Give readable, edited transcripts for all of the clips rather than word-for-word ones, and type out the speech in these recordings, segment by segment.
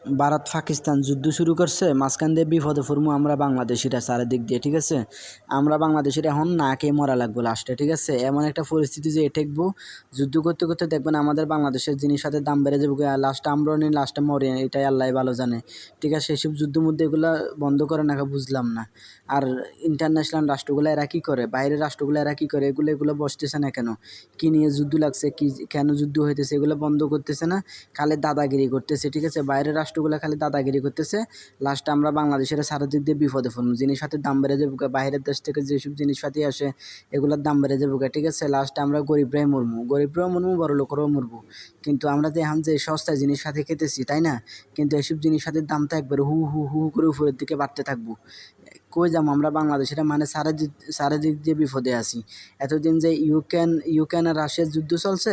ভারত পাকিস্তান যুদ্ধ শুরু করছে, মাঝখান দিয়ে বিপদে পড়বো আমরা বাংলাদেশিরা চারিদিক দিয়ে, ঠিক আছে। আমরা বাংলাদেশিরা এখন না খেয়ে মরা লাগবো লাস্টে, ঠিক আছে। এমন একটা পরিস্থিতি যে ঠেকবো, যুদ্ধ করতে করতে দেখবেন আমাদের বাংলাদেশের জিনিসের দাম বেড়ে যাবে, লাস্টে আমরাও নিই, লাস্টে মরে, এটাই আল্লাহ ভালো জানে, ঠিক আছে। সেসব যুদ্ধ মধ্যে এগুলো বন্ধ করে না, বুঝলাম না। আর ইন্টারন্যাশনাল রাষ্ট্রগুলো এরা কী করে, বাইরের রাষ্ট্রগুলো এরা কী করে, এগুলো বসতেছে না কেন, কী নিয়ে যুদ্ধ লাগছে, কী কেন যুদ্ধ হইতেছে, এগুলো বন্ধ করতেছে না, খালি দাদাগিরি করতেছে, ঠিক আছে। বাইরের রাষ্ট্রগুলো খালি দাদাগিরি করতেছে, লাস্টে আমরা বাংলাদেশের চারিদিক দিয়ে বিপদে পড়বো, জিনিসপাতির দাম বেড়ে যাবো, বাইরের দেশ থেকে যেসব জিনিসপাতি আসে এগুলোর দাম বেড়ে যাবো, ঠিক আছে। লাস্টে আমরা গরিবরাই মরবো, বড় লোকেরাও মরবো। কিন্তু আমরা যে এখন যে সস্তায় জিনিসপাতি খেতেছি, তাই না, কিন্তু এসব জিনিসপাতির দাম তো একবারে হু হু হু করে উপরের দিকে বাড়তে থাকবো। কই যাবো আমরা বাংলাদেশিরা, মানে চারিদিক দিয়ে বিপদে আছি। এতদিন যে ইউক্রেন আর রাশিয়ার যুদ্ধ চলছে,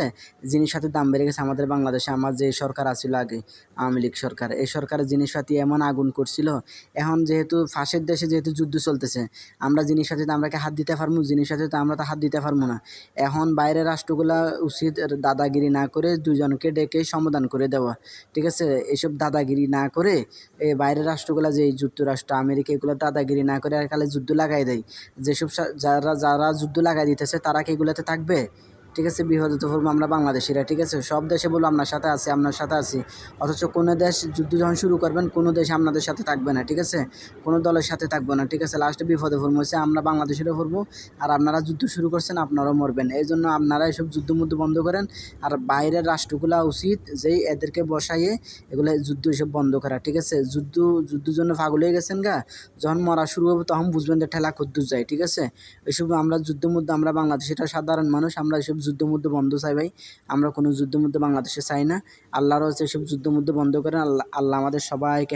জিনিসপাতির দাম বেড়ে গেছে আমাদের বাংলাদেশে। আমার যে সরকার আছিল আগে, আওয়ামী লীগ সরকার, এই সরকারের জিনিসপাতি এমন আগুন করছিল। এখন যেহেতু ফাঁসের দেশে যেহেতু যুদ্ধ চলতেছে, আমরা জিনিসপাতিতে আমরা কি হাত দিতে পারবো, জিনিসপাতিতে আমরা তো হাত দিতে পারবো না। এখন বাইরের রাষ্ট্রগুলা উচিত দাদাগিরি না করে দুজনকে ডেকে সমাধান করে দেওয়া, ঠিক আছে। এইসব দাদাগিরি না করে বাইরের রাষ্ট্রগুলা, যে যুক্তরাষ্ট্র, আমেরিকা, এগুলো দাদাগিরি না করে আর খালি যুদ্ধ লাগাই দেয়। যেসব যারা যুদ্ধ লাগাই দিতেছে তারা কি এগুলোতে থাকবে, ঠিক আছে। বিপদে তো পড়বো আমরা বাংলাদেশিরা, ঠিক আছে। সব দেশে বলবো আপনার সাথে আছি, আপনার সাথে আছি, অথচ কোনো দেশ যুদ্ধ যখন শুরু করবেন, কোনো দেশ আপনাদের সাথে থাকবে না, ঠিক আছে। কোনো দলের সাথে থাকবে না, ঠিক আছে। লাস্টে বিপদে পড়বো হচ্ছে আমরা বাংলাদেশিরা পড়বো, আর আপনারা যুদ্ধ শুরু করছেন, আপনারাও মরবেন। এই জন্য আপনারা এসব যুদ্ধ বন্ধ করেন। আর বাইরের রাষ্ট্রগুলা উচিত যেই এদেরকে বসাইয়ে এগুলো যুদ্ধ এসব বন্ধ করা, ঠিক আছে। যুদ্ধের জন্য পাগল হয়ে গেছেন গা, যখন মরা শুরু হবে তখন বুঝবেন যে ঠেলা কদ্দুর যায়, ঠিক আছে। এসব আমরা আমরা বাংলাদেশিরা সাধারণ মানুষ, আমরা এসব যুদ্ধ বন্ধ চাই ভাই। আমরা কোনো যুদ্ধ বাংলাদেশে চাই না। আল্লাহরও এসব যুদ্ধ বন্ধ করেন। আল্লাহ আমাদের সবাইকে